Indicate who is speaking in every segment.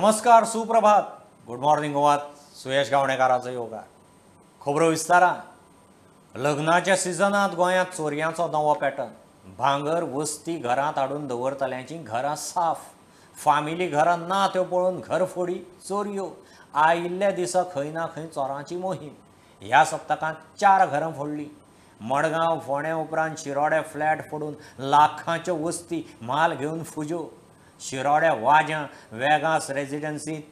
Speaker 1: नमस्कार, सुप्रभात, good morning Goa. Suyash गावणेकाराचो yoga. खबरो विस्तारान. लग्नाच्या सिजनात गोंयांत चोरयांचो नवो पॅटर्न. भांगर वस्ती घरांत हाडून दवरतल्यांची घरां साफ. फामिली घरां ना त्यो पळोवन घरफोडी, चोरयो. आयिल्ल्या दिसा खंय ना खंय चोरांची मोहीम. ह्या सप्तकांत 4 घरां फोडली. मडगांव, फोंडें उपरांत शिरोड्या फ्लॅट फोडून लाखांच्यो वस्ती माल घेवन फुजो. शिरोड्या वाज्यां वेगास रेजिडेन्सीत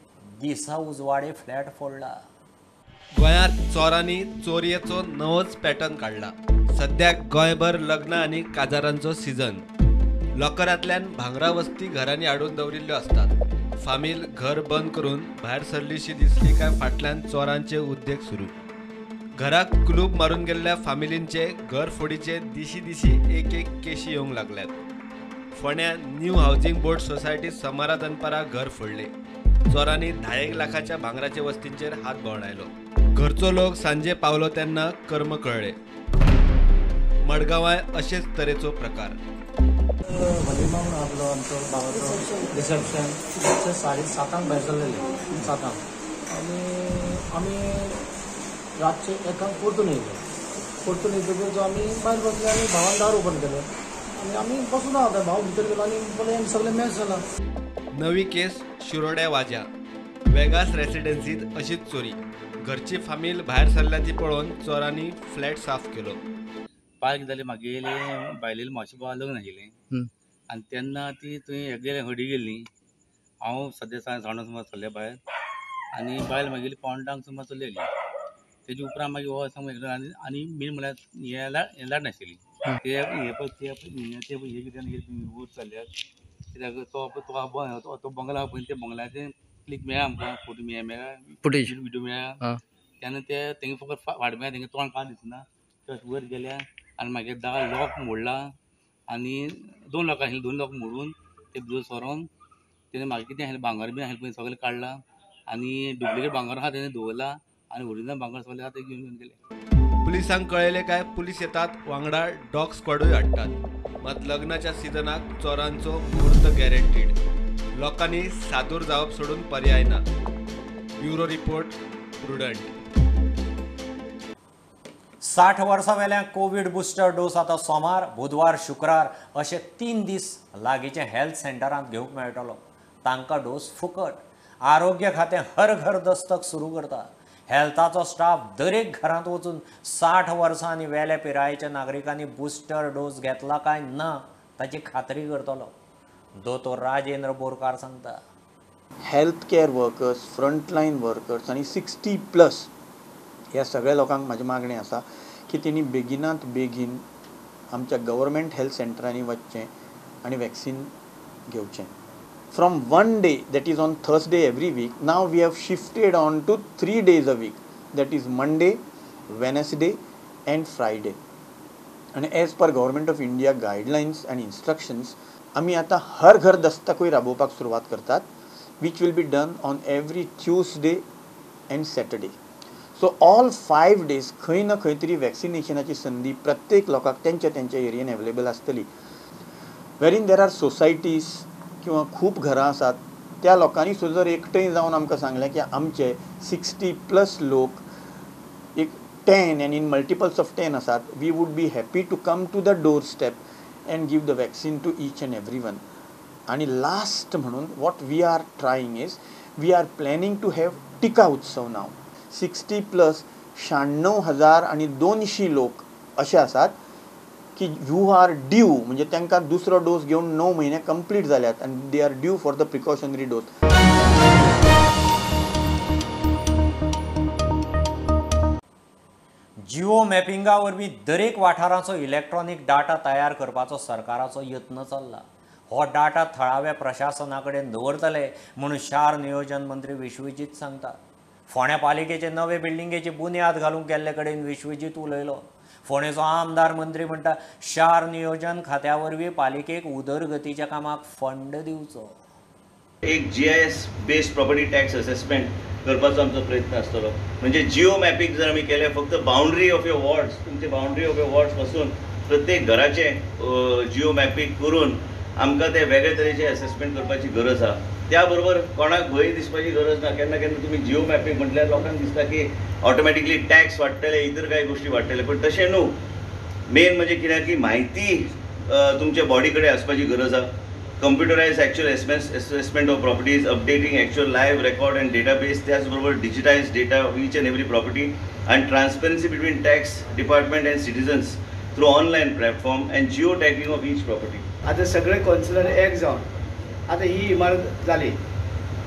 Speaker 1: दिसा उजवाडे फ्लॅट फोडला.
Speaker 2: गोंयांत चोरांनी चोरयेचो नवोच पॅटर्न काडला. सद्याक गोंयभर लग्न आनी काजारांचो सिजन. लॉकरांतल्यान भांगरा वस्ती घरांनी हाडून दवरिल्ल्यो असतात. फामील घर बंद करून भायर सरलीशी दिसली काय फाटल्यान चोरांचे उद्देग सुरू. घराक कुलूप मारून गेल्ल्या फामिलींचे घर फोडीचे दिशी दिशी एक केशी येवंक लागल्यात. फोंड्या न्यू हावजिंग बोर्ड सोसायटीत समारा दनपारा घर फोडले. चोरांनी 10 लाखाच्या भांगराचे वस्तींचेर हात भोंवडायलो. घरचो लोक सांजे पावलो तेन्ना कर्म कळ्ळे. मडगांवाय अशेच तरेचो प्रकार.
Speaker 3: वलिमा म्हणून आपलो आमचो भावाचो रिसेप्शन 7:30 भायर सरलेले 7 आनी आमी रातचे 1 परतून येयले जो आमी भायर बसले आनी भावान दार ओपन केलें आनी आमी बसून आसा. भाव भितर गेलो आनी पळय सगळें मॅच जाला.
Speaker 2: नवी केस शिरोड्या वाज्या. वेगास रेसिडेन्सीत अशीच चोरी. घरची फामील भायर सरल्याची पळोवन चोरांनी फ्लॅट साफ केलो.
Speaker 4: पांच जाले म्हागेले बायलेली मावशी भावा लग्न आशिल्लें आनी तेन्ना ती थंय हें गेलें हडी गेल्ली. हांव सद्या सावंड सुमार सरलें भायर आनी बायल म्हागेली पोंडांक सुमार चल्लेली. तेजे उपरांत मागीर हो सांगू आनी मेन म्हळ्यार हें लाड नाशिल्ली. ते ऊर चल्ल्यात कित्याक तो बंगला पळय त्या बंगल्याचे क्लिक मेळ्ळा आमकां. फोटो मेळ्ळा फुटेज व्हिडिओ मेळ्ळा. तेन्ना ते तेंगे फकत फाट मेळ्ळा. तेंगे तोंड कांय दिसना. तशें वयर गेल्या आनी मागीर दार लॉक मोडला आनी 2 लॉक आशिल्ले. 2 लॉक मोडून ते भितर सरोन तेणें म्हाका कितें आशिल्लें भांगर बी आशिल्लें पळय सगळें काडलां आनी डुप्लिकेट भांगर आहा तेणें दवरला आनी ओरिजिनल भांगर सगळें आहा तें घेवन गेले.
Speaker 2: पुलिसांक कळयले काय पुलीस येतात. वांगडा डॉग स्क्वॉडूय हाडटात. मात लग्नाच्या सिजनाक चोरांचो मुहूर्त गॅरंटीड. लोकांनी सादूर जावप सोडून पर्याय ना. Bureau report, prudent.
Speaker 1: 60 वर्सां वेल्यांक कोविड बुस्टर डोस आतां सोमार, बुधवार, शुक्रार अशे 3 दीस लागींच्या हेल्थ सेंटरांत घेवंक मेळटलो. तांकां डोस फुकट. आरोग्य खातें हर घर दस्तक सुरू करता. हेल्थाचो स्टाफ दरेक घरांत वचून 60 वर्सां आनी वेले पिरायेच्या नागरिकांनी बुस्टर डोस घेतला काय ना ताची खात्री करतलो. दोतोर राजेंद्र बोरकार सांगता.
Speaker 5: Health care workers, frontline workers आनी 60+ ह्या सगळ्या लोकांक म्हाजी मागणी आसा की तेणी बेगिनात बेगीन आमच्या गव्हर्मेंट हेल्थ सेंटरांनी वचचें आनी वॅक्सीन घेवचें. From 1 day, that is on Thursday every week, now we have shifted on to 3 days a week. That is Monday, Wednesday and Friday. And as per Government of India guidelines and instructions, आमी आतां हर घर दस्तकूय राबोवपाक सुरवात करतात, which will be done on every Tuesday and Saturday. So all 5 days खंय ना खंय तरी वॅक्सिनेशनाची संदी प्रत्येक लोकांक तेंच्या एरियेन अवेलेबल आसतली. Wherein there are societies किंवा खूब घरां आसात त्या लोकांनी सुद्दां जर एकठांय जावन आमकां सांगलें की आमचे 60+ लोक एक 10 and in multiples of 10 आसात, we would be happy to come to the doorstep and give the vaccine to each and everyone. आणि लास्ट म्हणून what we are trying is we are planning to have टिका उत्सव now. 60+ 96,200 लोक असे आसात की you R due म्हणजे तांकां दुसरो डोस घेवन 9 महिने कंप्लीट जाल्यात आनी they are due for the precautionary dose.
Speaker 1: Geo मॅपिंगा वरवीं दरेक वाठाराचो इलेक्ट्रॉनीक डाटा तयार करपाचो सरकाराचो यत्न चल्ला. हो डाटा थळाव्या प्रशासना कडेन दवरतले म्हणून शार नियोजन मंत्री विश्वजीत सांगता. फोंड्या पालिकेचे नवे बिल्डिंगेची बुन्याद घालूंक गेल्ले कडेन विश्वजीत उलयलो. फोंडेचो आमदार मंत्री म्हणटा शार नियोजन खात्या वरवीं पालिकेक उदरगतीच्या कामाक फंड दिवचो.
Speaker 6: एक GIS based property tax assessment करपाचो आमचो प्रयत्न आसतलो. म्हणजे जिओ मॅपिंग जर आमी केलें फक्त बाउंड्री ऑफ युअर वॉर्ड्स, तुमचे बाउंड्री ऑफ युअर वॉर्ड्स पासून प्रत्येक घराचे जिओ मॅपिंग करून आमकां ते वेगळे तरेचे असेसमेंट करपाची गरज आसा. त्या बरोबर कोणाक भंय दिसपाची गरज ना. केन्ना केन्ना तुमी जिओ मॅपींग म्हटल्यार लोकांक दिसता की ऑटोमॅटिकली टॅक्स वाडटले, इतर काही गोष्टी वाडटले, पण तशें न्हू. मेन म्हणजे कित्याक की म्हायती तुमच्या बॉडी कडेन आसपाची गरज आसा. Computerise actual assessment of properties, updating actual live record and database, त्याच बरोबर digitise data of each and every property and transparency between tax department and citizens through online platform and geo-tagging of each property.
Speaker 7: आता सगळे councillor एक जावन आता ही इमारत जाली,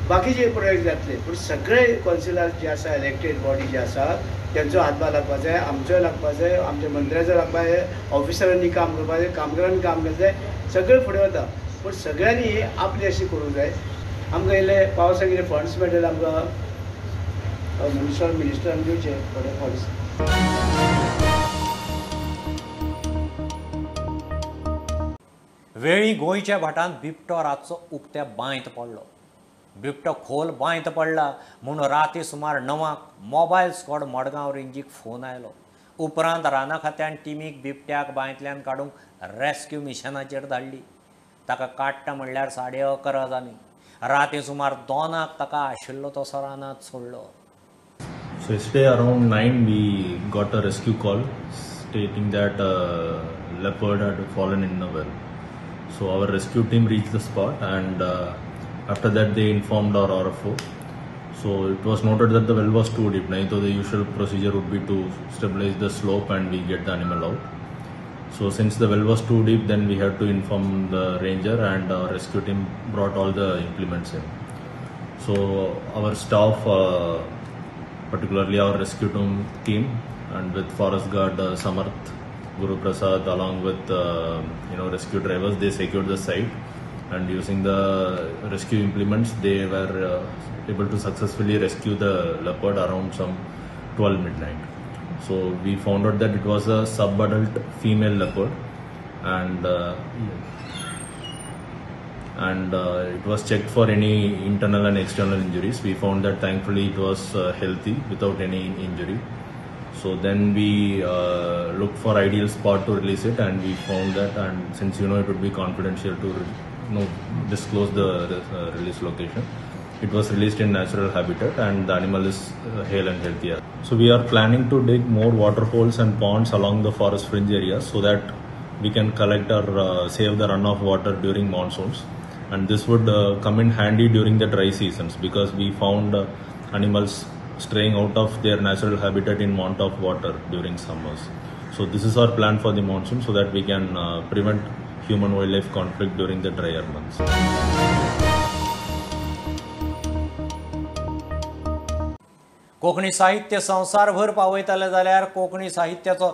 Speaker 7: बाकीचे प्रोजेक्ट जातले, पण सगळे कौन्सिलर जे आसा, इलेक्टेड बॉडी जे आसा, त्यांचो हातभार लागपा जाय, आमचोय लागपा जाय, आमच्या मंत्र्याचो लागपा जाय, ऑफिसरांनी काम करपा जाय, कामगारांनी काम करपा जाय, सगळे फुडें वता. पण सगळ्यांनी आपली अशी करूंक जाय. आमकां इल्ले पावसाक कितें फंड्स मेळटले, आमकां मिनिस्टरान दिवचे थोडे फंड्स.
Speaker 1: वेळी गोंयच्या भाटांत बिबटो रातचो उक्त्या बांयत पडलो. बिबटो खोल बांयत पडला म्हूण राती सुमार 9 मोबायल स्क्वॉड मडगांव रेंजीक फोन आयलो. उपरांत राना खात्यान टिमीक बिबट्याक बांयतल्यान काडूंक रेस्क्यू मिशनाचेर धाडली. ताका काडटा म्हणल्यार 11:30 जाली. राती सुमार 2 ताका आशिल्लो तसो रानांत सोडलो.
Speaker 8: So yesterday around 9 we got a rescue call stating that a leopard had fallen in a well. So our rescue team reached the spot and after that they informed our RFO. So it was noted that the well was too deep. So the usual procedure would be to stabilize the slope and we get the animal out. So since the well was too deep, then we had to inform the ranger and our rescue team brought all the implements in. So our staff particularly our rescue team and with forest guard Samarth, Guru Prasad along with rescue drivers, they secured the site and using the rescue implements they were able to successfully rescue the leopard around some 12 midnight. So we found out that it was a sub-adult female leopard and it was checked for any internal and external injuries. We found that thankfully it was healthy without any injury. So then we looked for ideal spot to release it and we found that, and since it would be confidential to disclose the release location, it was released in natural habitat and the animal is hale and healthy. So we are planning to dig more water holes and ponds along the forest fringe areas so that we can collect or save the runoff water during monsoons. And this would come in handy during the dry seasons because we found animals straying out of their natural habitat in want of water during summers. So this is our plan for the monsoon so that we can prevent human-wildlife conflict during the drier months.
Speaker 1: Konkani साहित्य संवसारभर पावयतले जाल्यार कोंकणी साहित्याचो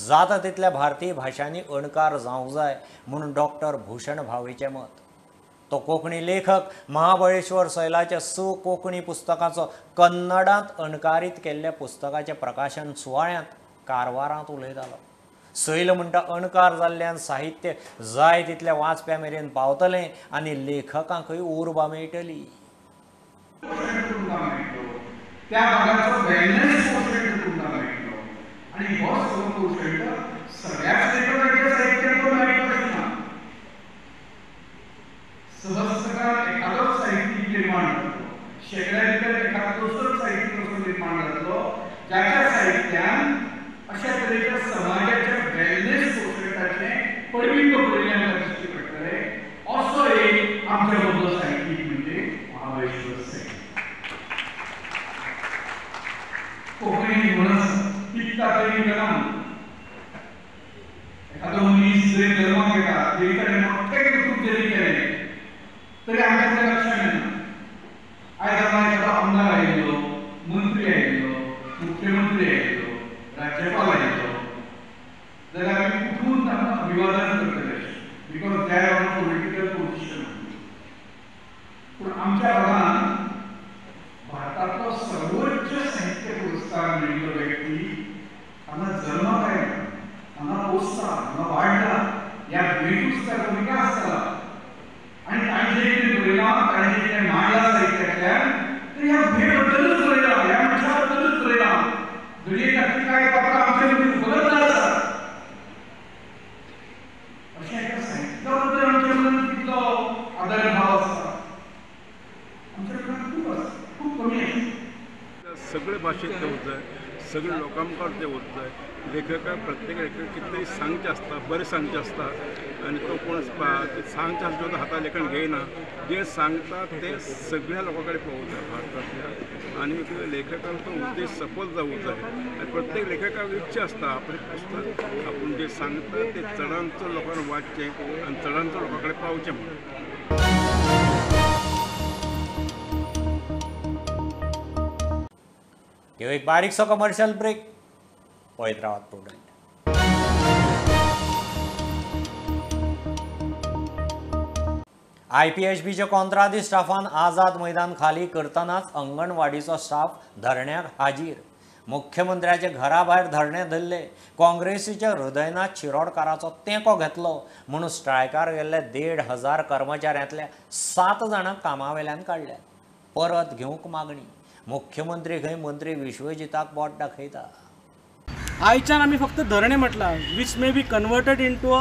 Speaker 1: जाता तितल्या भारतीय भाशांनी अणकार जावंक जाय म्हणून डॉक्टर भूषण भावेचें मत. तो कोंकणी लेखक महाबळेश्वर सैलाच्या 6 कोंकणी पुस्तकांचो कन्नडांत अणकारीत केल्ल्या पुस्तकाच्या प्रकाशन सुवाळ्यांत कारवारांत उलयतालो. सैल म्हणटा अणकार जाल्ल्यान साहित्य जाय तितल्या वाचप्या मेरेन पावतलें आनी लेखकांकय उर्बा मेळटली.
Speaker 9: त्या भागाचा वेलनेस पोर्ट्रेट तुमकां मेळटलो आनी हो सगळो पोर्ट्रेट सगळ्याच लेखकाच्या साहित्याचो मेळटलो अशें ना. सहस्त्रकार एखादोच साहित्यीक निर्माण जातलो, शेकड्यांतल्यान एखादोच साहित्यीक असो निर्माण जातलो ज्याच्या साहित्यान अशा तरेच्या समाजाच्या वेलनेस पोर्ट्रेटाचें परिमीत परिणाम दिश्टी पडटले. असो एक आमच्या मदलो साहित्यीक म्हणजे महाबळेश्वर सैल. कोंकणी म्हणस पिकता तरी गरम. एखादो मनीस जरी जल्माक येता तरी ताणें मोठें कुतूब जरी केलें तरी आमच्या तें लक्षांत येना. आयज आमकां एखादो आमदार आयिल्लो, मंत्री आयिल्लो, मुख्यमंत्री आयिल्लो, राज्यपाल आयिल्लो जाल्यार आमी उठून तांकां अभिवादन करतले because they R on political position. पूण आमच्या भागांत भारतातलो सर्वोच्च साहित्य पुरस्कार मेळिल्लो व्यक्ती हांगा जल्माक आयला, हांगा पोसता, हांगा वाडला, ह्या भेटूच ताका विकास जाला आनी ताणें जें कितें बरयलां, ताणें जें कितें मांडलां साहित्यातल्यान तें ह्या भेट बद्दलूच बरयलां, ह्या मनशा बद्दलूच बरयलां. घडये तातूंत कांय पात्रां आमचे मदीं उपलब्ध आसात. अशें एका साहित्या बद्दल आमच्या मनांत कितलो आदर भाव आसता. सगळे भाशेंत तें उरत जाय, सगळे लोकां मुखार तें उरत जाय. लेखकाक प्रत्येक लेखक कितें तरी सांगचें आसता, बरें सांगचें आसता आनी तो कोण सांगचें आसता तो हाता लेखन घेयना. जें सांगता तें सगळ्या लोकां कडेन पावोवंक जाय भारतांतल्या, आनी लेखकाक तो उद्देश सफल जावूंक जाय. आनी प्रत्येक लेखकाक इच्छा आसता आपलें पुस्तक आपूण जें सांगता तें चडांत चड लोकांनी वाचचें आनी चडांत चड लोकां कडेन पावचें म्हणून.
Speaker 1: घेऊ एक बारीकसो कमर्शियल ब्रेक, पळयत रावात प्रोग्राम. IPHBच्या कंत्राटी स्टाफान आझाद मैदान खाली करतनाच अंगणवाडीचो स्टाफ धरण्याक हाजीर. मुख्यमंत्र्याचे घरा भायर धरणे धरले. काँग्रेसीच्या हृदयनाथ शिरोडकाराचो तेंको घेतलो म्हणून स्ट्रायकार गेल्ले 1,500 कर्मचाऱ्यांतल्या 7 जाणांक कामावेल्यान काडल्यात. परत घेवंक मागणी. मुख्यमंत्री खंय मंत्री विश्वजिताक बोट दाखयता.
Speaker 3: आयच्यान आमी फक्त धरणे म्हटला, which may be converted into a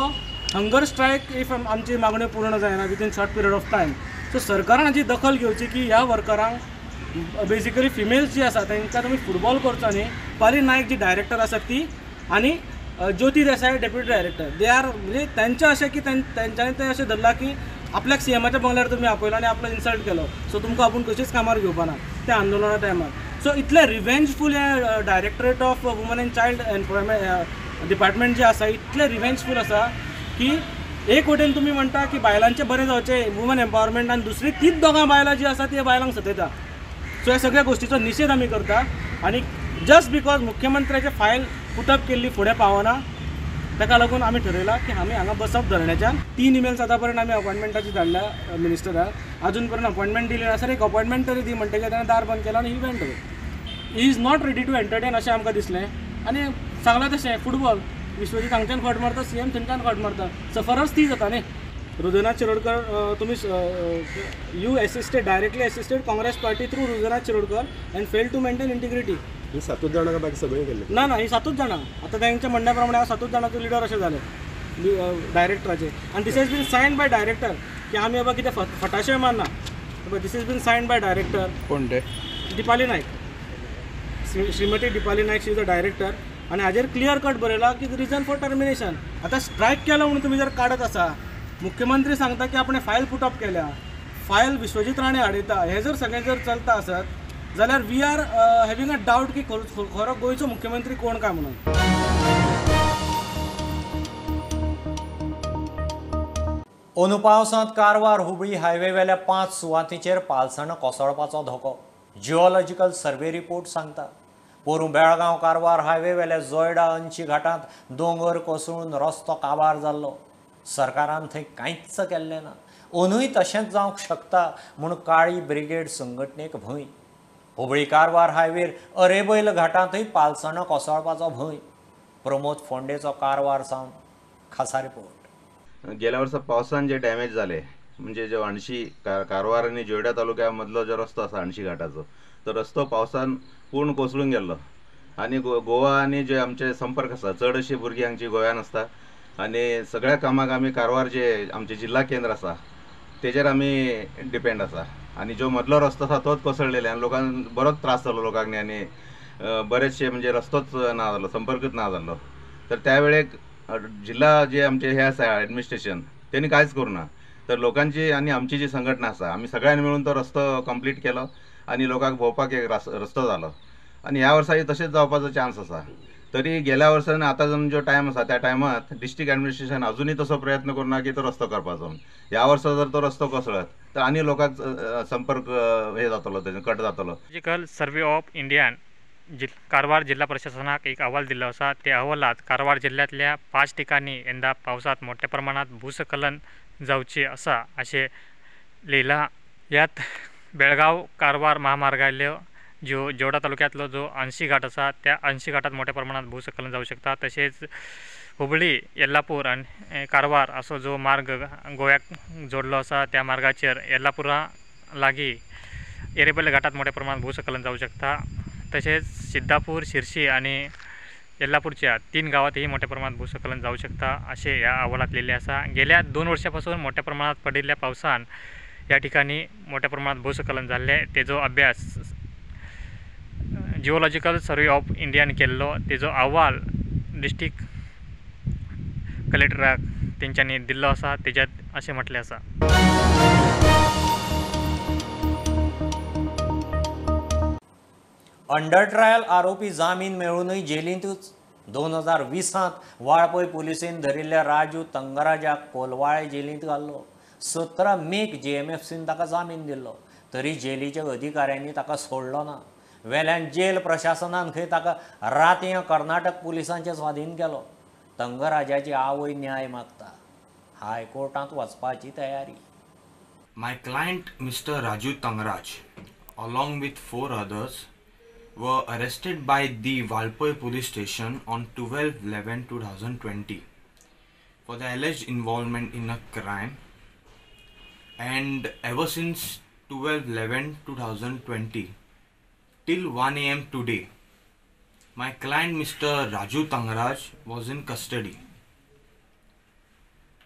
Speaker 3: hunger strike if आमची मागणी पूर्ण जायना within short period of time. So सरकारान हाची दखल घेवची की ह्या वर्करांक बेसिकली फिमेल्स जी आसा तांकां तुमी फुटबॉल करचो न्ही. पाली नायक जी डायरेक्टर आसा ती आनी ज्योती देसाय डेप्युटी डायरेक्टर, दे आर म्हणजे त्यांचें अशें की तेंच्यांनी तें अशें धरलां की आपल्याक सीएमाच्या बंगल्यार तुमी आपयलो आनी आपलो इन्सल्ट केलो, सो तुमकां आपूण कशीच कामार घेवपाना त्या आंदोलना टायमार. सो इतले रिवेंजफूल हे directorate of woman end child employment department जे आसा इतले रिवेंजफूल आसा की एक वटेन तुमी म्हणटा की बायलांचें बरें जावचें वुमन एम्पावरमेंट आनी दुसरी तीच दोगां बायलां जी आसा ती बायलांक सतयता. सो ह्या सगळ्या गोश्टीचो निशेध आमी करता. आनी जस्ट बिकॉज मुख्यमंत्र्याची फायल पुटअप केल्ली फुडें पावना ताका लागून आमी ठरयलां की आमी हांगा बसप धरण्याच्यान. 3 ईमेल्स आतां पर्यंत आमी अपॉयंटमेंटाची धाडल्या मिनिस्टराक, अजून पर्यंत अपॉयंटमेंट दिली ना. सर एक अपॉयंटमेंट तरी दी म्हणटकीर ताणें दार बंद केलो आनी he went away. He is not ready to entertain अशें आमकां दिसलें. आनी सांगलां तशें फुटबॉल विश्वजीत हांगच्यान खोट मारता, सीएम थंयच्यान खोट मारता, सफरच ती जाता न्ही. हृदयनाथ शिरोडकर तुमी you assisted directly assisted Congress party through Hridaynath Shirodkar and fail to maintain integrity.
Speaker 10: ही 7 जाणां बाकी सगळें केलें
Speaker 3: ना ही 7 जाणां. आतां तांच्या म्हणण्या प्रमाणे हांव 7 जाणांचो लिडर अशें जालें डायरेक्टराचे. आनी this has been sign by director की आमी बाबा कितें फटाशे मारना. This has been sign by director.
Speaker 10: कोण ते?
Speaker 3: Dipali Naik, Shrimati Dipali Naik she is a director. आनी हाजेर क्लियर कट बरयला की रिजन फॉर टर्मिनेशन. आतां स्ट्रायक केलो म्हणून तुमी जर काडत आसा, मुख्यमंत्री सांगता की आपणें फायल पुटअप केल्या, फायल विश्वजीत राणे हाडयता, हें जर सगळें जर चलता आसत जाल्यार we are having a doubt की खरो गोंयचो मुख्यमंत्री कोण काय म्हणून.
Speaker 1: अंदू पावसांत कारवार हुबळी हायवे वेल्या 5 सुवातींचेर पालसणां कोसळपाचो धोको. जिओलॉजिकल सर्वे रिपोर्ट सांगता. पोरूं बेळगांव कारवार हायवे वेल्या जोयडा अंची घाटांत दोंगर कोसळून रस्तो काबार जाल्लो. सरकारान थंय कांयच केल्लें ना. अंदूय तशेंच जावंक शकता म्हूण काळी ब्रिगेड संघटनेक भंय. हुबळी कारवार हायवेर अरेबैल घाटांतय पालसणां कोसळपाचो भंय. प्रमोद फोंडेचो कारवार सावन खासा रिपोर्ट.
Speaker 6: गेल्या वर्सा पावसान जे डॅमेज जाले म्हणजे जो अणशी कारवार आनी जोयडा तालुक्या मदलो जो रस्तो आसा अणशी घाटाचो, तो रस्तो पावसान पूर्ण कोसळून गेल्लो. आनी गोवा आनी जे आमचे संपर्क आसा चड अशी भुरगीं हांगची गोंयान आसता आनी सगळ्या कामाक आमी कारवार जे आमचे जिल्हा केंद्र आसा तेजेर आमी डिपेंड आसा. आनी जो मदलो रस्तो आसा तोच कोसळलेले आनी लोकांक बरोच त्रास जालो लोकांक न्ही. आनी बरेचशे म्हणजे रस्तोच ना जालो, संपर्कच ना जाल्लो. तर त्या वेळेक जिल्हा जे आमचे हे आसा ॲडमिनिस्ट्रेशन त्यांनी कांयच करूना. तर लोकांची आनी आमची जी संघटना आसा आमी सगळ्यांनी मेळून तो रस्तो कंप्लीट केलो आनी लोकांक भोंवपाक एक रस्तो जालो. आनी ह्या वर्साय तशेंच जावपाचो चान्स आसा. तरी गेल्या वर्सान आतां जो टायम आसा त्या टायमात डिस्ट्रिक्ट ॲडमिनिस्ट्रेशन अजुनूय तसो प्रयत्न करूना की तो रस्तो करपाचो. ह्या वर्सा जर तो रस्तो कोसळत तर आनी लोकांक संपर्क हे जातलो, तेजो कट जातलो.
Speaker 11: Geological survey of Indian Karwar जिल्हा प्रशासनाक एक अहवाल दिल्लो आसा. त्या अहवालात कारवार जिल्ह्यातल्या 5 ठिकाणी यंदा पावसात मोठ्या प्रमाणात भूस्खलन जावचे आसा अशें लिहिला. यात बेळगाव कारवार महामार्गातल्यो जो जोडा तालुक्यातलो जो अंशी घाट आसा त्या अंशी घाटात मोठ्या प्रमाणात भूस्खलन जावं शकता. तशेंच हुबळी येल्लापूर आनी कारवार असो जो मार्ग गोव्याक जोडलो आसा त्या मार्गाचेर येल्लापुरा लागीं एरेबेल घाटात मोठ्या प्रमाणात भूस्खलन जावं शकता. तशेंच सिद्धापूर, शिर्शी आनी येल्लापूरच्या 3 गावातही मोठ्या प्रमाणात भूस्खलन जावं शकता अशें ह्या अहवालात लिहिलें आसा. गेल्या 2 वर्सां मोठ्या प्रमाणात पडिल्ल्या पावसान ह्या ठिकाणी मोठ्या प्रमाणात भूस्खलन जाल्ले तेजो अभ्यास जिओलॉजिकल सर्वे ऑफ इंडियान केल्लो तेजो अहवाल डिस्ट्रिक्ट कलेक्टराक तेंच्यांनी दिल्लो आसा. तेज्यात अशें म्हटलें आसा.
Speaker 1: अंडर ट्रायल आरोपी जामीन मेळूनय जेलींतूच 2020 वाळपय पुलिसेन धरिल्ल्या राजू तंगराजाक कोलवाळे जेलींत घाल्लो. 17 मेक JMFCन ताका जामीन दिल्लो. तरी जेलीच्या अधिकाऱ्यांनी ताका सोडलो ना. वेल्यान जेल प्रशासनान खंय ताका रातया कर्नाटक पुलिसांचे स्वाधीन केलो. तंगराजाची आवय न्याय मागता. हायकोर्टांत वचपाची तयारी.
Speaker 12: My client, Mr. Raju Tangraj, along with 4 others, were arrested by the Valpoi police station on 12/11/2020 for the alleged involvement in a crime, and ever since 12/11/2020 till 1 a.m. today, my client Mr. Raju Tangraj was in custody.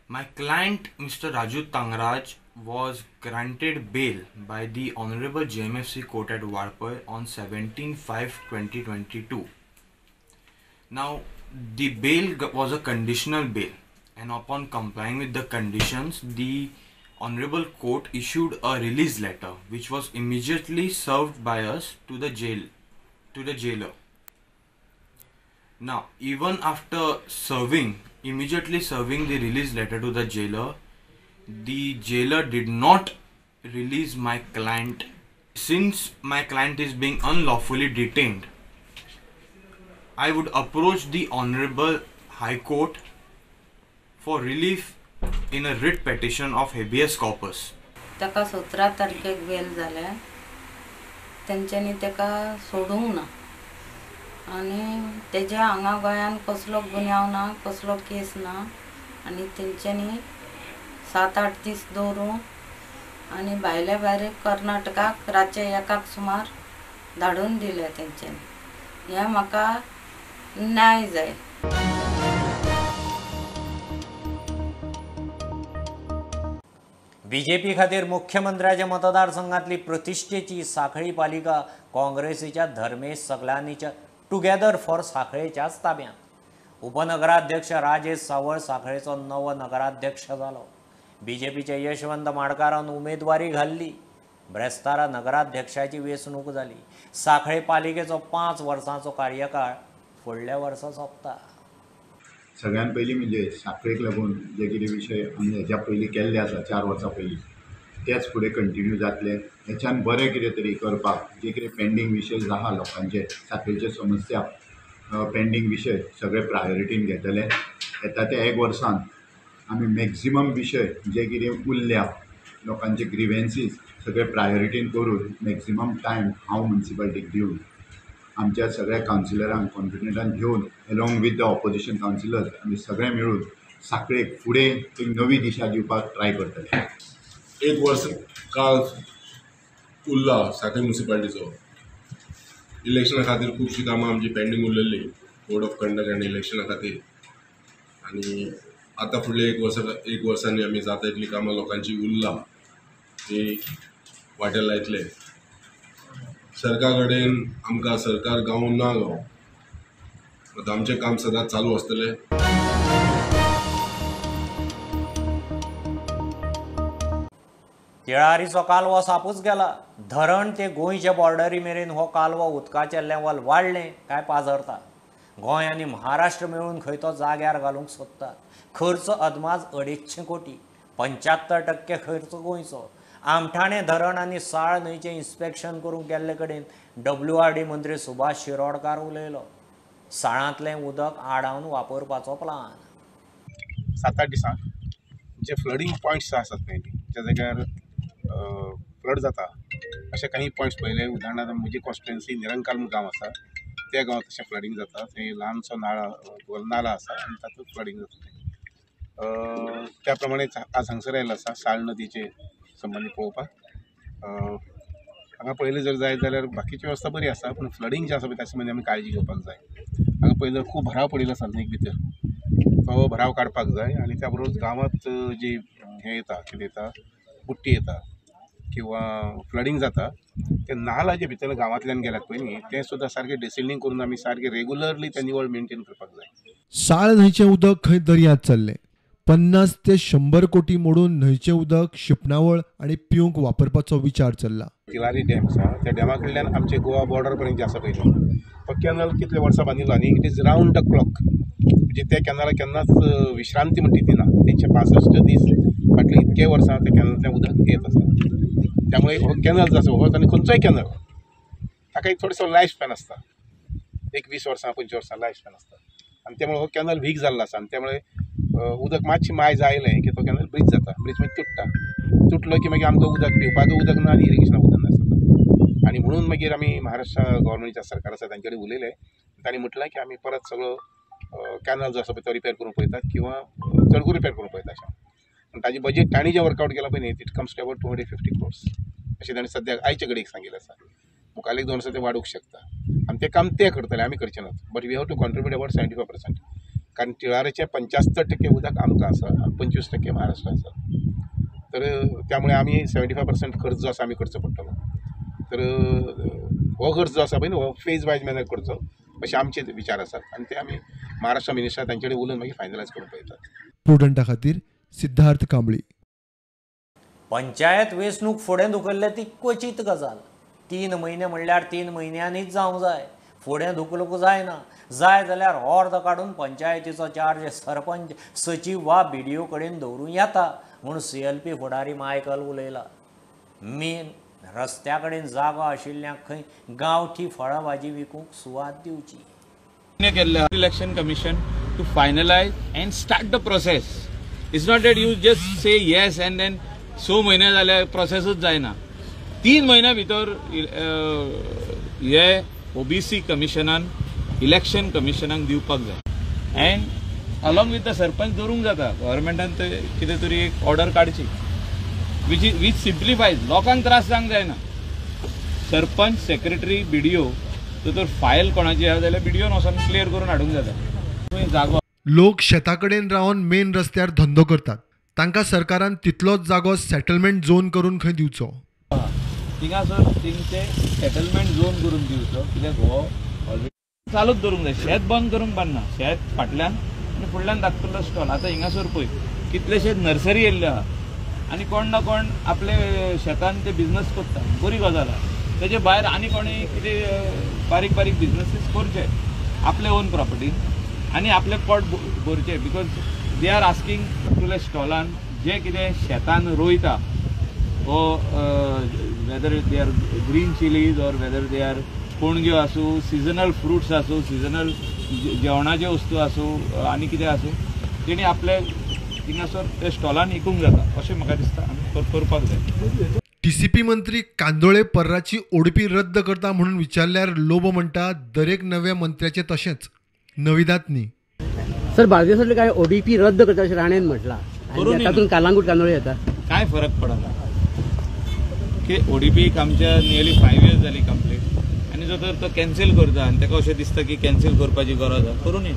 Speaker 12: My client Mr. Raju Tangraj was granted bail by the Honorable JMFC Court at Valpoi on 17/5/2022. Now, the bail was a conditional bail, and upon complying with the conditions, the Honorable Court issued a release letter, which was immediately served by us to the jailer. Now, even after immediately serving the release letter to the jailer did not release my client. Since my client is being unlawfully detained, I would approach the Honorable High Court for relief in a writ petition of habeas corpus.
Speaker 13: ताका 17 तारखेक bell जाल्या. तेंच्यांनी ताका सोडूंक ना आनी तेज्या हांगा गोंयान कसलो गुन्यांव ना, कसलो केस ना आनी तेंच्यांनी 7-8 दीस दवरून आनी भायल्या भायर कर्नाटकाक रातचे 1 सुमार धाडून दिले तेंच्यांनी. हें म्हाका न्याय जाय.
Speaker 1: बीजेपी खातीर मुख्यमंत्र्याच्या मतदारसंघातली प्रतिश्ठेची सांखळी पालिका काँग्रेसीच्या धर्मेश सगलानीच्या टुगेदर फॉर सांखळेच्याच ताब्यांत. उपनगराध्यक्ष राजेश सावळ सांखळेचो नवो नगराध्यक्ष जालो. बीजेपीच्या यशवंत माडकारान उमेदवारी घाल्ली. ब्रेस्तारा नगराध्यक्षाची वेंचणूक जाली. सांखळे पालिकेचो 5 वर्सांचो कार्यकाळ फुडल्या वर्सा सोंपता.
Speaker 14: सगळ्यात पयलीं म्हणजे सांखळेक लागून जे कितें विशय आमी हेच्या पयलीं केल्ले आसा 4 वर्सां पयलीं तेच फुडें कंटिन्यू जातले. हेच्यान बरें कितें तरी करपाक जे कितें पेंडींग विशय आहा लोकांचे सांखळेचे समस्या पेंडींग विशय सगळे प्रायोरिटीन घेतले. येता त्या 1 वर्सान आमी मॅक्झिमम विशय जे कितें उरल्या लोकांचे ग्रिवेन्सीस सगळे प्रायोरिटीन करून मॅक्झिमम टायम हांव म्युनिसिपालिटीक दिवन आमच्या सगळ्या कावन्सिलरांक कॉन्फिडंटान घेवन along with the opposition councillors आमी सगळे मेळून सांखळेक फुडें एक नवी दिशा दिवपाक ट्राय करतले.
Speaker 10: 1 वर्स काळ उरला सांखळे म्युनिसिपालिटीचो. इलेक्शना खातीर खुबशीं कामां आमची पेंडींग उरलेली कोड ऑफ कंडक्ट आनी इलेक्शना खातीर. आनी आतां फुडले 1 वर्सांनी आमी जाता इतली कामां लोकांची उरला ती वाटेर लायतले. सरकार कडेन आमकां सरकार गावूं ना गावूं आतां आमचें काम सदांच चालू आसतलें.
Speaker 1: तिळारीचो कालवो सापूच गेला. धरण ते गोंयच्या बॉर्डरी मेरेन हो कालवो उदकाचें लेवल वाडलें काय पाजरता. गोंय आनी महाराष्ट्र मेळून खंय तो जाग्यार घालूंक सोदतात. खर्च अदमास 250 कोटी. 75% खर्च गोंयचो. आमठाणे धरण आनी साळ न्हंयचें इन्स्पेक्शन करूंक गेल्ले कडेन WRD मंत्री सुभाष शिरोडकार उलयलो. साळांतलें उदक आडावन वापरपाचो प्लान.
Speaker 15: 7-8 दिसांक जे फ्लडींग पॉयंट्स आसात पळय ज्या जाग्यार फ्लड जाता अशे काही पॉयंट्स पळयले. उदाहरणार्थ म्हजी कॉन्स्टिट्युएन्सी निरंकाल म्हूण गांव आसा त्या गांवांत तशें फ्लडींग जाता. थंय ल्हानसो नाला आसा आनी तातूंत फ्लडींग जाता. त्या प्रमाणे आज हांगसर आयिल्लो आसा साळ नदीचे संबंदीत पळोवपाक. हांगा पयलीं जर जायत जाल्यार बाकीची वेवस्था बरी आसा पूण फ्लडींग जें आसा पळय त्या संबंदी आमी काळजी घेवपाक जाय. हांगा पयलीं खूब भराव पडिल्लो आसा न्हंयक भितर तो भराव काडपाक जाय. आनी त्या बरोबर गांवांत जी हें येता कितें येता बुट्टी येता किंवा फ्लडिंग जाता ते नाला जे भितर गांवांतल्यान गेल्यात पळय न्ही ते सुद्दां सारके डिसिल्डिंग करून आमी सारके रेगुलरली ते निवळ मेंटेन करपाक जाय.
Speaker 16: साळ न्हंयचें उदक खंय दर्यांत चल्लें. 50 ते 100 कोटी मोडून न्हंयचें उदक शिंपणावळ आनी पिवंक वापरपाचो विचार चल्ला.
Speaker 15: तिलारी डॅम आसा त्या डॅमा कडल्यान आमचे गोवा बॉर्डर पर्यंत आसा पळय तो कॅनल कितले वर्सां बांदिल्लो आनी it is round the clock. म्हणजे त्या कॅनलाक केन्नाच विश्रांती म्हणटी ती ना. 365 दीस फाटले इतके वर्सां त्या कॅनलांतल्यान उदक येत आसा. त्यामुळे हो कॅनल जो आसा हो आनी खंयचोय कॅनल ताका एक थोडोसो लायफ स्पॅन आसता. एक 20 वर्सां 25 वर्सां लायफ स्पॅन आसता आनी त्यामुळे हो कॅनल वीक जाल्लो आसा आनी त्यामुळे उदक मातशें मायज आयलें की तो कॅनल ब्रीज जाता. ब्रीज मागीर तुटलो की मागीर आमकां उदक पिवपाक उदक ना आनी इरिगेशनाक उदक ना जाता. आनी म्हणून मागीर आमी महाराष्ट्र गव्हर्मेंटच्या सरकार आसा तांचे कडेन उलयले. तांणी म्हटलें की आमी परत सगळो कॅनल जो आसा पळय तो रिपेर करूंक पळयतात किंवा चडकू रिपेर करूंक पळयता अशें. आनी ताजें बजेट तांणी जें वर्कआवट केलां पळय न्ही it comes to about 250 crores अशें तांणी सद्याक आयचे घडयेक सांगिल्लें आसा. मुखावेलेक 2 वर्सां ते वाडूंक शकता आनी तें काम ते करतले आमी करचे नात. But we have to contribute about 75%. कारण तिळारेचे 75% उदक आमकां आसा आनी 25% महाराष्ट्र आसा. तर त्यामुळे आमी 75% खर्च जो आसा आमी करचो पडटलो. तर हो खर्च जो आसा पळय न्ही हो फेज वायज मॅनर करचो अशें आमचे विचार आसात आनी ते आमी महाराष्ट्र मिनिस्टर तांचे कडेन उलोवन मागीर फायनलायज करूंक पळयतात.
Speaker 16: प्रुडंटा खातीर सिद्धार्थ कांबळी.
Speaker 1: पंचायत वेंचणूक फुडें धुकल्ले ती क्वचित गजाल. 3 म्हयने म्हणल्यार 3 म्हयन्यांनीच जावंक जाय. फुडें धुकलूंक जायना. जाय जाल्यार अर्द काडून पंचायतीचो चार्ज सरपंच सचिव वा BDO कडेन दवरूं येता म्हूण CLP फुडारी मायकल उलयला. मेन रस्त्या कडेन जागो आशिल्ल्यांक खंय गांवठी फळां भाजी विकूंक सुवात दिवची.
Speaker 4: Election Commission to finalize and start the process. It's not that you just say yes and then so म्हयने जाले प्रोसेसच जायना. 3 म्हयन्या भितर हे OBC कमिशनान इलेक्शन कमिशनाक दिवपाक जाय end along with the sarpanch दवरूंक जाता. गव्हर्मेंटान कितें तरी एक ऑर्डर काडची विच सिम्प्लिफायज. लोकांक त्रास जावंक जायना. सरपंच सेक्रेटरी BDO तर फायल कोणाची आहा जाल्यार BDOन वचून क्लियर करून हाडूंक जाता. जागो
Speaker 16: लोक शेता कडेन रावन मेन रस्त्यार धंदो करतात. तांकां सरकारान तितलोच जागो सेटलमेंट झोन करून खंय दिवचो.
Speaker 4: थिंगासर तेंचे सेटलमेंट झोन करून दिवचो. कित्याक हो ऑलरेडी चालूच दवरूंक जाय. शेत बंद करूंक बांदना. शेत फाटल्यान आनी फुडल्यान धाकटलो स्टॉल. आतां हिंगासर पळय कितलेशे नर्सरी येयल्ले आहा आनी कोण ना कोण आपले शेतान ते बिजनस करता. बरी गजाल आहा. तेजे भायर आनी कोणी कितें बारीक बारीक बिजनसीस करचे आपले ओन प्रॉपर्टीन आनी आपले पोट भरचे. बिकॉज दे आर आस्किंग तुले स्टॉलान जे कितें शेतान रोयता वो whether they are green chillies or whether they are कोणग्यो आसूं सिजनल फ्रुट्स आसूं सिजनल जेवणाच्यो वस्तू आसूं आनी कितें आसूं तेणी आपले थिंगासर ते स्टॉलान विकूंक जाता. अशें म्हाका दिसता आमी करपाक जाय.
Speaker 16: TCP मंत्री कांदोळे पर्राची ओडपी रद्द करता म्हणून विचारल्यार लोबो म्हणटा दरेक नव्या मंत्र्याचे तशेंच नविदात न्ही.
Speaker 17: सर बार्देसांतले काय ODP रद्द करता अशें राणेन म्हटलां. तातूंत कालांगूट कांदोळे येता.
Speaker 4: काय फरक पडना की ODP आमच्या नियरली 5 years जाली कंप्लीट आनी जो तर तो कॅन्सील करता आनी ताका अशें दिसता की कॅन्सील करपाची गरज आसा. करूं न्ही.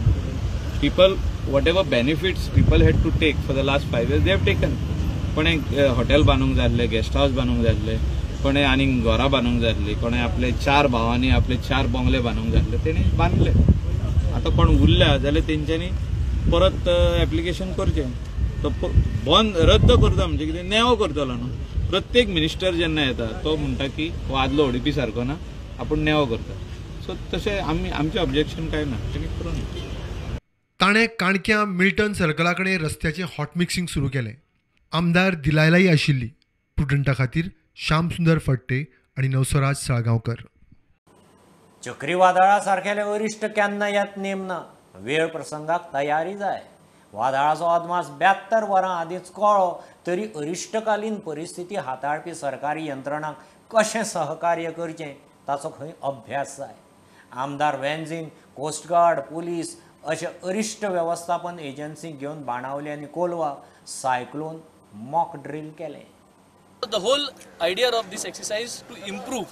Speaker 4: People whatever benefits people had to take for the last 5 years they have taken. कोणे हॉटेल बांदूंक जाय आसलें गेस्ट हावस बांदूंक जाय आसलें कोणे आनी घरां बांदूंक जाय आसलीं कोणे आपले 4 भावांनी आपले 4 बंगले बांदूंक जाय आसले तेणी बांदले. आतां कोण उरल्या जाल्यार तेंच्यांनी परत एप्लिकेशन करचें. तो बंद रद्द करता म्हणजे कितें नेवो करतलो न्हू. प्रत्येक मिनिस्टर जेन्ना येता तो म्हणटा की हो आदलो ODP सारको ना आपूण नेवो करता. सो तशें आमचें ऑब्जेक्शन कांय ना. तेणी करूं.
Speaker 16: ताणें काणक्या मिल्टन सर्कला कडेन रस्त्याचें हॉट मिक्सिंग सुरू केलें. आमदार दिलायलाई आशिल्ली. प्रुडंटा खातीर श्याम सुंदर फडटे आनी नवसराज साळगांवकर.
Speaker 1: चक्रीवादळा सारकेले अरिश्ट केन्ना येत नेमना. वेळ प्रसंगाक तयारी जाय. वादळाचो अदमास 72 वरां आदींच कळ्ळो तरी अरिश्टकालीन परिस्थिती हाताळपी सरकारी यंत्रणांक कशें सहकार्य करचें ताचो खंय अभ्यास जाय. आमदार वेंझीन कोस्टगार्ड पुलीस अशे अरिश्ट वेवस्थापन एजन्सी घेवन बाणावली आनी कोलवा सायक्लोन मॉक ड्रिल केले.
Speaker 18: The whole idea of this exercise to improve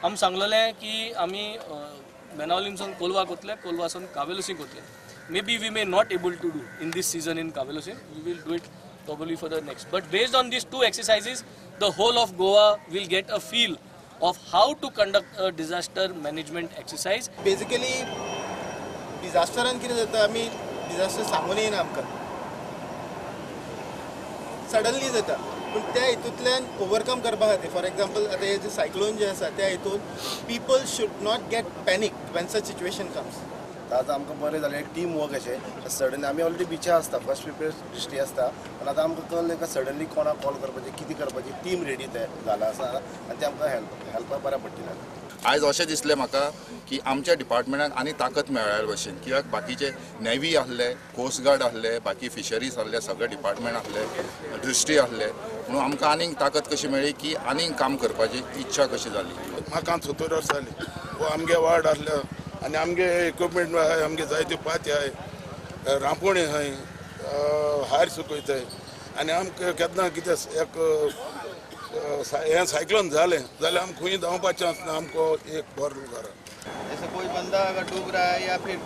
Speaker 18: आमी सांगलेलें की आमी बेनावलीमसून कोलवा कोतले कोलवासून कावेलोसीं कोतले. maybe we may not able to do in this season in Kavelosin. We will do it probably for the next. But based on these 2 exercises, the whole of Goa will get a feel of how to conduct a disaster management exercise.
Speaker 19: Basically डिजास्टरान कितें जाता, आमी disaster सांगून येना आमकां, suddenly जाता. पूण त्या हितूंतल्यान ओवरकम करपा खातीर, फॉर एग्जाम्पल आतां हे जे सायक्लोन जे आसा त्या हितून people should not gate panic when such situation comes.
Speaker 20: आतां आमकां बरें जालें, एक टीम वर्क अशें सडन आमी ऑलरेडी बिचार आसता, फर्स्ट प्रिपेर स्टे आसता, पण आतां आमकां कळ्ळें की सडनली कोणाक कॉल करपाचें, कितें करपाचें, टीम रेडी जाला आसा आनी ते आमकां हेल्पाक बऱ्या पडटलें.
Speaker 21: आयज अशें दिसलें म्हाका की आमच्या डिपार्टमेंटाक आनी ताकद मेळ्ळ्या भशेन, कित्याक बाकीचे नेव्ही आहले, कोस्ट गार्ड आहले, बाकी फिशरीज आहले, सगळे डिपार्टमेंट आहले, दृश्टी आहले, म्हणून आमकां आनीक ताकद कशी मेळ्ळी की आनीक काम करपाची इच्छा कशी जाली.
Speaker 22: म्हाका 70 वर्सां जालीं, वो आमगे वार्ड आहले आनी आमगे इक्विपमेंट आहाय, आमगे जायत्यो पाती आहाय, रांपोणी आहाय, हायर सुकयताय आनी आमकां केन्ना कितें एक हें सायक्लोन जालें जाल्यार आमकां खंय धांवपाचें आसना, आमकां एक बरो घर.
Speaker 23: जैसे कोई बंदा अगर डूब रहा है या फिर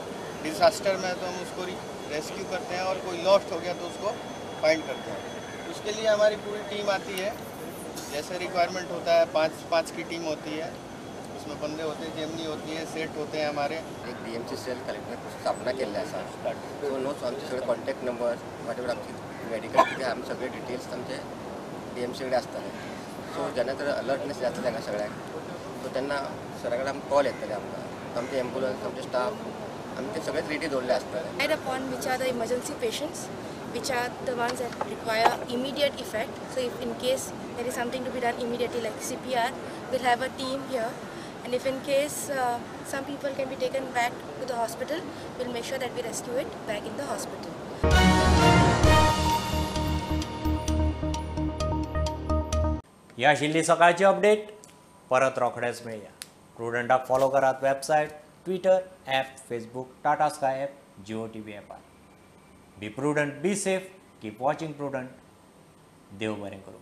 Speaker 23: डिजास्टर में, तो हम उसको रेस्क्यू करते हैं, और कोई लॉस्ट हो गया तो उसको फाइंड करते हैं. उसके लिए हमारी पूरी टीम आती है, जैसे रिक्वायरमेंट होता है 5 की टीम होती है, उसमें बंदे होते हैं, जेमनी होती है, सेट होते हैं हमारे.
Speaker 24: एक DMC सेल कलेक्टर स्थापना केल्ली आसा, सो नोट्स आमचे सगळे कॉन्टॅक्ट नंबर, वॉटेवर आमची मेडिकल कितें आमी सगळे डिटेल्स आमचे DMC कडेन आसतले. सो जेन्ना तर अलर्टनेस जातले तांकां सगळ्यांक, सो तेन्ना सरा कडेन आमकां कॉल येतले आमकां, आमचे एम्बुलन्स, आमचे स्टाफ, आमी ते सगळेच रेडी दवरले आसतले.
Speaker 25: Upon which are the emergency patients, which are the ones that require immediate effect. So if in case there is something to be done immediately like CPR, we'll have a team here, and if in case some people can be taken back to the hospital, we'll make sure that we rescue it back in the hospital.
Speaker 1: ही आशिल्ली सकाळची update. परत रोखडेच मेळया. प्रुडंटाक follow करात website, Twitter, app, Facebook, Tata Sky app, Jio TV ॲपार. Be Prudent, be safe, keep watching Prudent. देव बरें करूं.